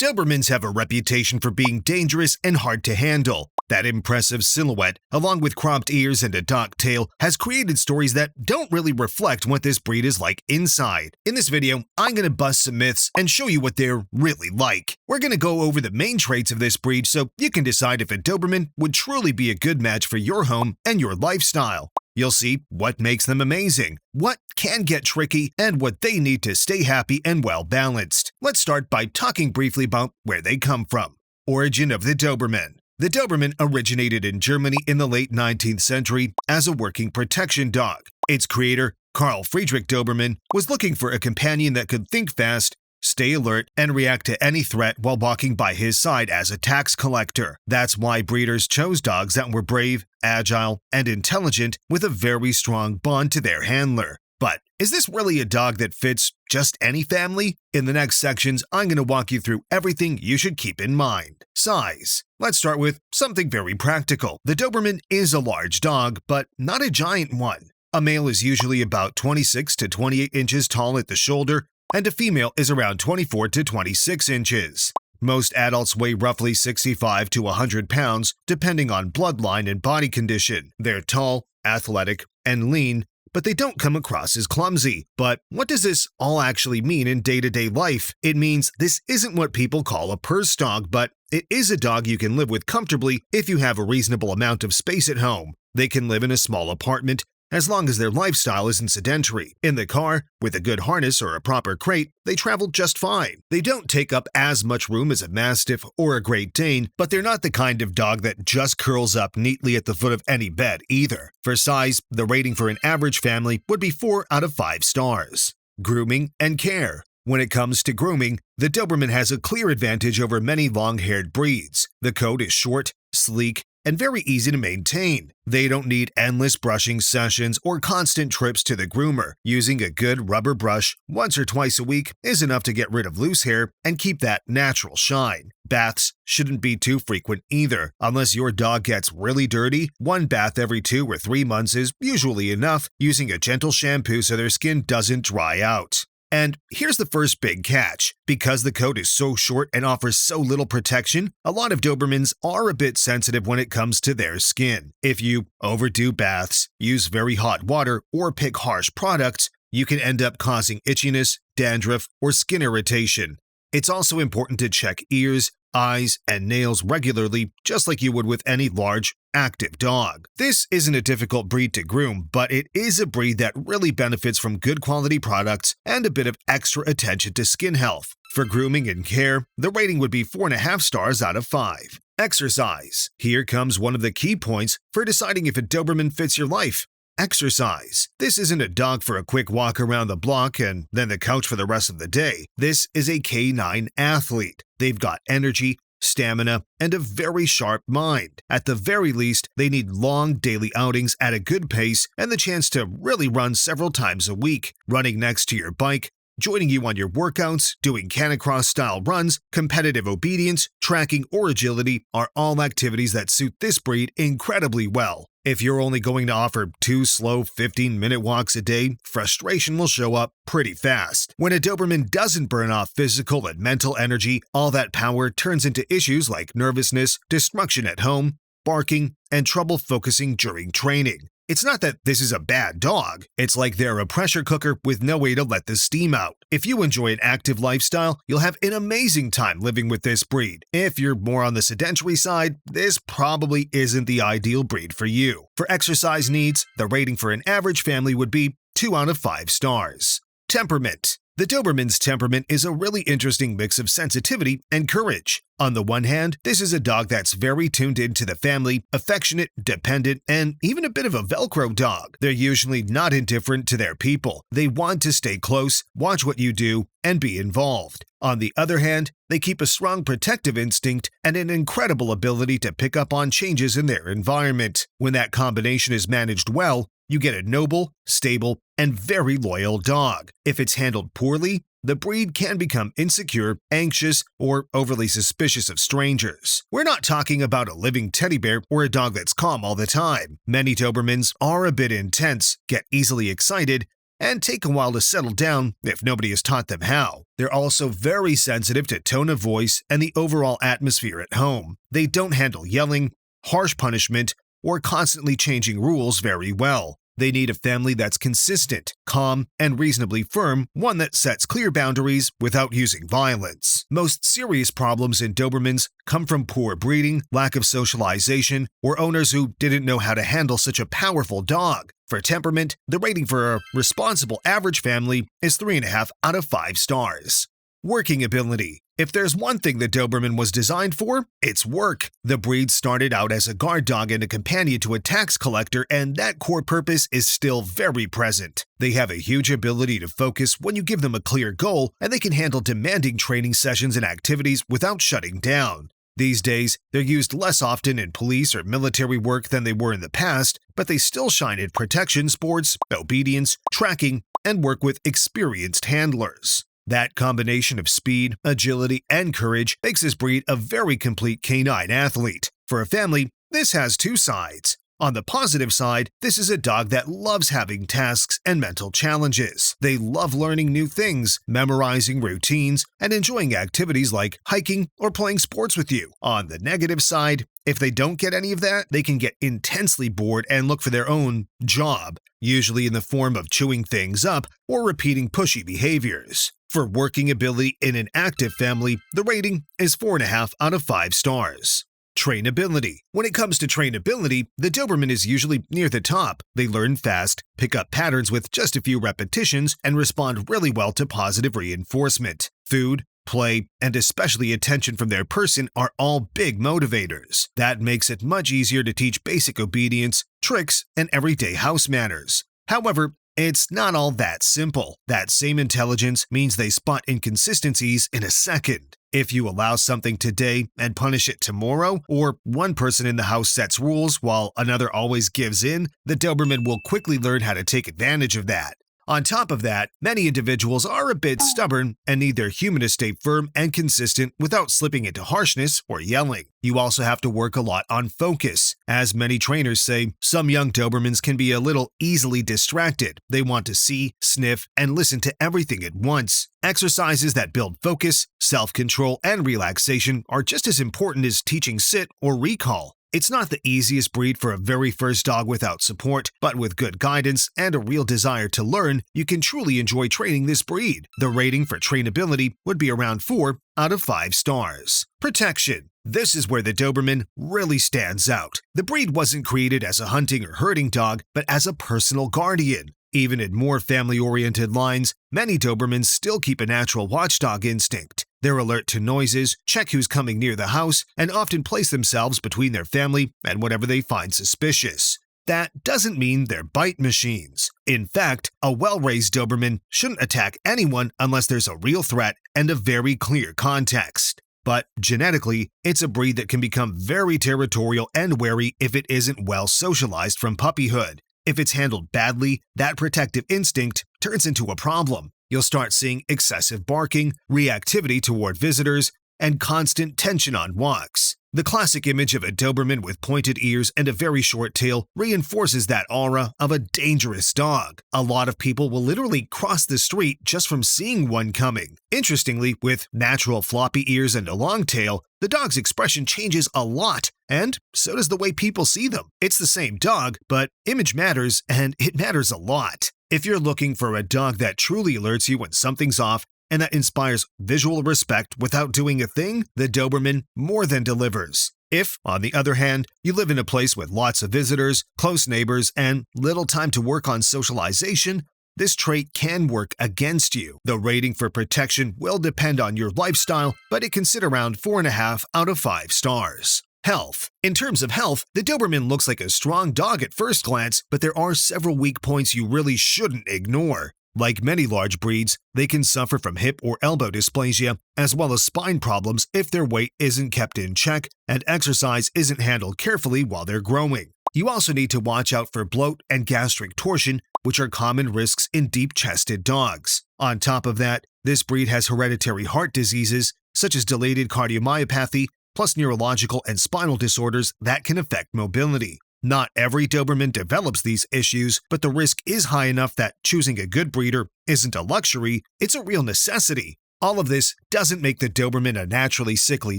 Dobermans have a reputation for being dangerous and hard to handle. That impressive silhouette, along with cropped ears and a docked tail, has created stories that don't really reflect what this breed is like inside. In this video, I'm going to bust some myths and show you what they're really like. We're going to go over the main traits of this breed so you can decide if a Doberman would truly be a good match for your home and your lifestyle. You'll see what makes them amazing, what can get tricky, and what they need to stay happy and well-balanced. Let's start by talking briefly about where they come from. Origin of the Doberman. The Doberman originated in Germany in the late 19th century as a working protection dog. Its creator, Carl Friedrich Doberman, was looking for a companion that could think fast, stay alert, and react to any threat while walking by his side as a tax collector. That's why breeders chose dogs that were brave, agile, and intelligent with a very strong bond to their handler. But is this really a dog that fits just any family? In the next sections, I'm going to walk you through everything you should keep in mind. Size. Let's start with something very practical. The Doberman is a large dog, but not a giant one. A male is usually about 26 to 28 inches tall at the shoulder, and a female is around 24 to 26 inches. Most adults weigh roughly 65 to 100 pounds, depending on bloodline and body condition. They're tall, athletic, and lean, but they don't come across as clumsy. But what does this all actually mean in day-to-day life? It means this isn't what people call a purse dog, but it is a dog you can live with comfortably if you have a reasonable amount of space at home. They can live in a small apartment, as long as their lifestyle isn't sedentary. In the car, with a good harness or a proper crate, they travel just fine. They don't take up as much room as a Mastiff or a Great Dane, but they're not the kind of dog that just curls up neatly at the foot of any bed either. For size, the rating for an average family would be 4 out of 5 stars. Grooming and care. When it comes to grooming, the Doberman has a clear advantage over many long-haired breeds. The coat is short, sleek, and very easy to maintain. They don't need endless brushing sessions or constant trips to the groomer. Using a good rubber brush once or twice a week is enough to get rid of loose hair and keep that natural shine. Baths shouldn't be too frequent either. Unless your dog gets really dirty, one bath every 2 or 3 months is usually enough, using a gentle shampoo so their skin doesn't dry out. And here's the first big catch. Because the coat is so short and offers so little protection, a lot of Dobermans are a bit sensitive when it comes to their skin. If you overdo baths, use very hot water, or pick harsh products, you can end up causing itchiness, dandruff, or skin irritation. It's also important to check ears, eyes, and nails regularly, just like you would with any large, active dog. This isn't a difficult breed to groom, but it is a breed that really benefits from good quality products and a bit of extra attention to skin health. For grooming and care, the rating would be 4.5 stars out of 5. Exercise. Here comes one of the key points for deciding if a Doberman fits your life. Exercise. This isn't a dog for a quick walk around the block and then the couch for the rest of the day. This is a canine athlete. They've got energy, stamina, and a very sharp mind. At the very least, they need long daily outings at a good pace and the chance to really run several times a week. Running next to your bike, joining you on your workouts, doing canicross-style runs, competitive obedience, tracking, or agility are all activities that suit this breed incredibly well. If you're only going to offer 2 slow 15-minute walks a day, frustration will show up pretty fast. When a Doberman doesn't burn off physical and mental energy, all that power turns into issues like nervousness, destruction at home, barking, and trouble focusing during training. It's not that this is a bad dog. It's like they're a pressure cooker with no way to let the steam out. If you enjoy an active lifestyle, you'll have an amazing time living with this breed. If you're more on the sedentary side, this probably isn't the ideal breed for you. For exercise needs, the rating for an average family would be 2 out of 5 stars. Temperament. The Doberman's temperament is a really interesting mix of sensitivity and courage. On the one hand, this is a dog that's very tuned into the family, affectionate, dependent, and even a bit of a Velcro dog. They're usually not indifferent to their people. They want to stay close, watch what you do, and be involved. On the other hand, they keep a strong protective instinct and an incredible ability to pick up on changes in their environment. When that combination is managed well, you get a noble, stable, and very loyal dog. If it's handled poorly, the breed can become insecure, anxious, or overly suspicious of strangers. We're not talking about a living teddy bear or a dog that's calm all the time. Many Dobermans are a bit intense, get easily excited, and take a while to settle down if nobody has taught them how. They're also very sensitive to tone of voice and the overall atmosphere at home. They don't handle yelling, harsh punishment, or constantly changing rules very well. They need a family that's consistent, calm, and reasonably firm, one that sets clear boundaries without using violence. Most serious problems in Dobermans come from poor breeding, lack of socialization, or owners who didn't know how to handle such a powerful dog. For temperament, the rating for a responsible average family is 3.5 out of 5 stars. Working ability. If there's one thing the Doberman was designed for, it's work. The breed started out as a guard dog and a companion to a tax collector, and that core purpose is still very present. They have a huge ability to focus when you give them a clear goal, and they can handle demanding training sessions and activities without shutting down. These days, they're used less often in police or military work than they were in the past, but they still shine in protection sports, obedience, tracking, and work with experienced handlers. That combination of speed, agility, and courage makes this breed a very complete canine athlete. For a family, this has two sides. On the positive side, this is a dog that loves having tasks and mental challenges. They love learning new things, memorizing routines, and enjoying activities like hiking or playing sports with you. On the negative side, if they don't get any of that, they can get intensely bored and look for their own job, usually in the form of chewing things up or repeating pushy behaviors. For working ability in an active family, the rating is 4.5 out of 5 stars. Trainability. When it comes to trainability, the Doberman is usually near the top. They learn fast, pick up patterns with just a few repetitions, and respond really well to positive reinforcement. Food, play, and especially attention from their person are all big motivators. That makes it much easier to teach basic obedience, tricks, and everyday house manners. However, it's not all that simple. That same intelligence means they spot inconsistencies in a second. If you allow something today and punish it tomorrow, or one person in the house sets rules while another always gives in, the Doberman will quickly learn how to take advantage of that. On top of that, many individuals are a bit stubborn and need their human to stay firm and consistent without slipping into harshness or yelling. You also have to work a lot on focus. As many trainers say, some young Dobermans can be a little easily distracted. They want to see, sniff, and listen to everything at once. Exercises that build focus, self-control, and relaxation are just as important as teaching sit or recall. It's not the easiest breed for a very first dog without support, but with good guidance and a real desire to learn, you can truly enjoy training this breed. The rating for trainability would be around 4 out of 5 stars. Protection. This is where the Doberman really stands out. The breed wasn't created as a hunting or herding dog, but as a personal guardian. Even in more family-oriented lines, many Dobermans still keep a natural watchdog instinct. They're alert to noises, check who's coming near the house, and often place themselves between their family and whatever they find suspicious. That doesn't mean they're bite machines. In fact, a well-raised Doberman shouldn't attack anyone unless there's a real threat and a very clear context. But genetically, it's a breed that can become very territorial and wary if it isn't well socialized from puppyhood. If it's handled badly, that protective instinct turns into a problem. You'll start seeing excessive barking, reactivity toward visitors, and constant tension on walks. The classic image of a Doberman with pointed ears and a very short tail reinforces that aura of a dangerous dog. A lot of people will literally cross the street just from seeing one coming. Interestingly, with natural floppy ears and a long tail, the dog's expression changes a lot, and so does the way people see them. It's the same dog, but image matters, and it matters a lot. If you're looking for a dog that truly alerts you when something's off and that inspires visual respect without doing a thing, the Doberman more than delivers. If, on the other hand, you live in a place with lots of visitors, close neighbors, and little time to work on socialization, this trait can work against you. The rating for protection will depend on your lifestyle, but it can sit around 4.5 out of 5 stars. Health. In terms of health, the Doberman looks like a strong dog at first glance, but there are several weak points you really shouldn't ignore. Like many large breeds, they can suffer from hip or elbow dysplasia, as well as spine problems if their weight isn't kept in check and exercise isn't handled carefully while they're growing. You also need to watch out for bloat and gastric torsion, which are common risks in deep-chested dogs. On top of that, this breed has hereditary heart diseases, such as dilated cardiomyopathy, plus neurological and spinal disorders that can affect mobility. Not every Doberman develops these issues, but the risk is high enough that choosing a good breeder isn't a luxury, it's a real necessity. All of this doesn't make the Doberman a naturally sickly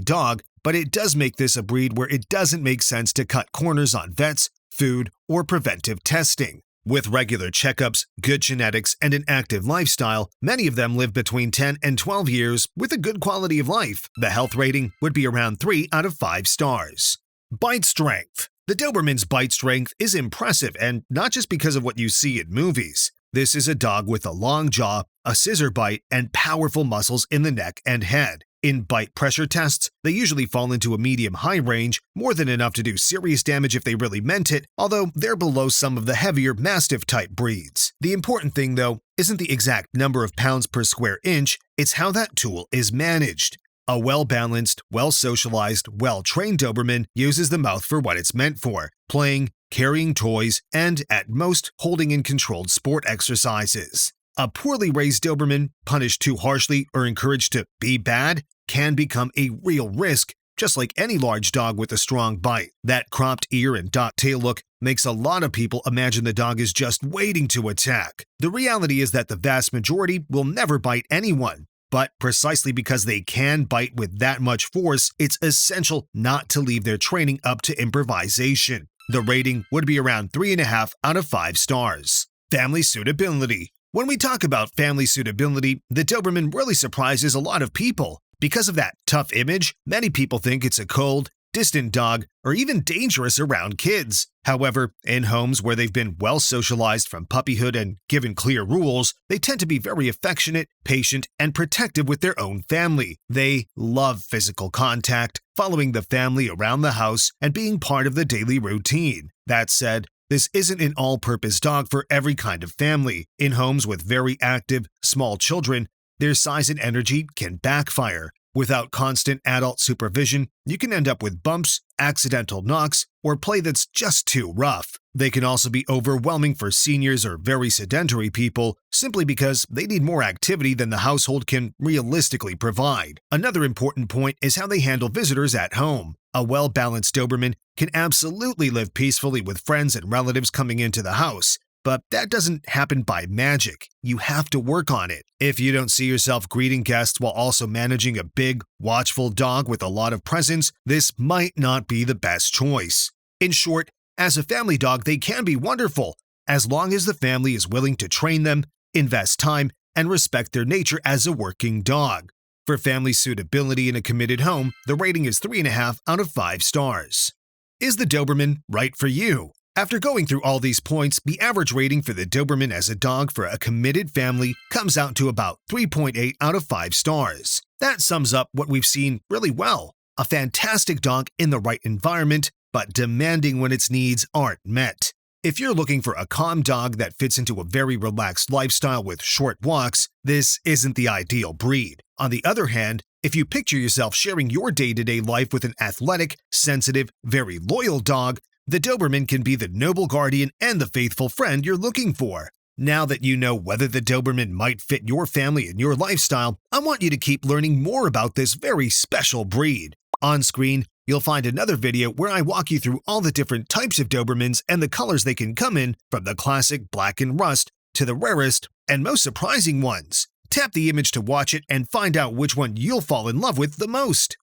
dog, but it does make this a breed where it doesn't make sense to cut corners on vets, food, or preventive testing. With regular checkups, good genetics, and an active lifestyle, many of them live between 10 and 12 years with a good quality of life. The health rating would be around 3 out of 5 stars. Bite strength. The Doberman's bite strength is impressive, and not just because of what you see in movies. This is a dog with a long jaw, a scissor bite, and powerful muscles in the neck and head. In bite pressure tests, they usually fall into a medium-high range, more than enough to do serious damage if they really meant it, although they're below some of the heavier Mastiff-type breeds. The important thing, though, isn't the exact number of pounds per square inch, it's how that tool is managed. A well-balanced, well-socialized, well-trained Doberman uses the mouth for what it's meant for, playing, carrying toys, and, at most, holding in controlled sport exercises. A poorly raised Doberman, punished too harshly or encouraged to be bad, can become a real risk, just like any large dog with a strong bite. That cropped ear and docked tail look makes a lot of people imagine the dog is just waiting to attack. The reality is that the vast majority will never bite anyone. But precisely because they can bite with that much force, it's essential not to leave their training up to improvisation. The rating would be around 3.5 out of 5 stars. Family suitability. When we talk about family suitability, the Doberman really surprises a lot of people. Because of that tough image, many people think it's a cold, distant dog, or even dangerous around kids. However, in homes where they've been well socialized from puppyhood and given clear rules, they tend to be very affectionate, patient, and protective with their own family. They love physical contact, following the family around the house, and being part of the daily routine. That said, this isn't an all-purpose dog for every kind of family. In homes with very active, small children, their size and energy can backfire. Without constant adult supervision, you can end up with bumps, accidental knocks, or play that's just too rough. They can also be overwhelming for seniors or very sedentary people, simply because they need more activity than the household can realistically provide. Another important point is how they handle visitors at home. A well-balanced Doberman can absolutely live peacefully with friends and relatives coming into the house. But that doesn't happen by magic. You have to work on it. If you don't see yourself greeting guests while also managing a big, watchful dog with a lot of presence, this might not be the best choice. In short, as a family dog, they can be wonderful, as long as the family is willing to train them, invest time, and respect their nature as a working dog. For family suitability in a committed home, the rating is 3.5 out of 5 stars. Is the Doberman right for you? After going through all these points, the average rating for the Doberman as a dog for a committed family comes out to about 3.8 out of 5 stars. That sums up what we've seen really well. A fantastic dog in the right environment, but demanding when its needs aren't met. If you're looking for a calm dog that fits into a very relaxed lifestyle with short walks, this isn't the ideal breed. On the other hand, if you picture yourself sharing your day-to-day life with an athletic, sensitive, very loyal dog, the Doberman can be the noble guardian and the faithful friend you're looking for. Now that you know whether the Doberman might fit your family and your lifestyle, I want you to keep learning more about this very special breed. On screen, you'll find another video where I walk you through all the different types of Dobermans and the colors they can come in, from the classic black and rust to the rarest and most surprising ones. Tap the image to watch it and find out which one you'll fall in love with the most.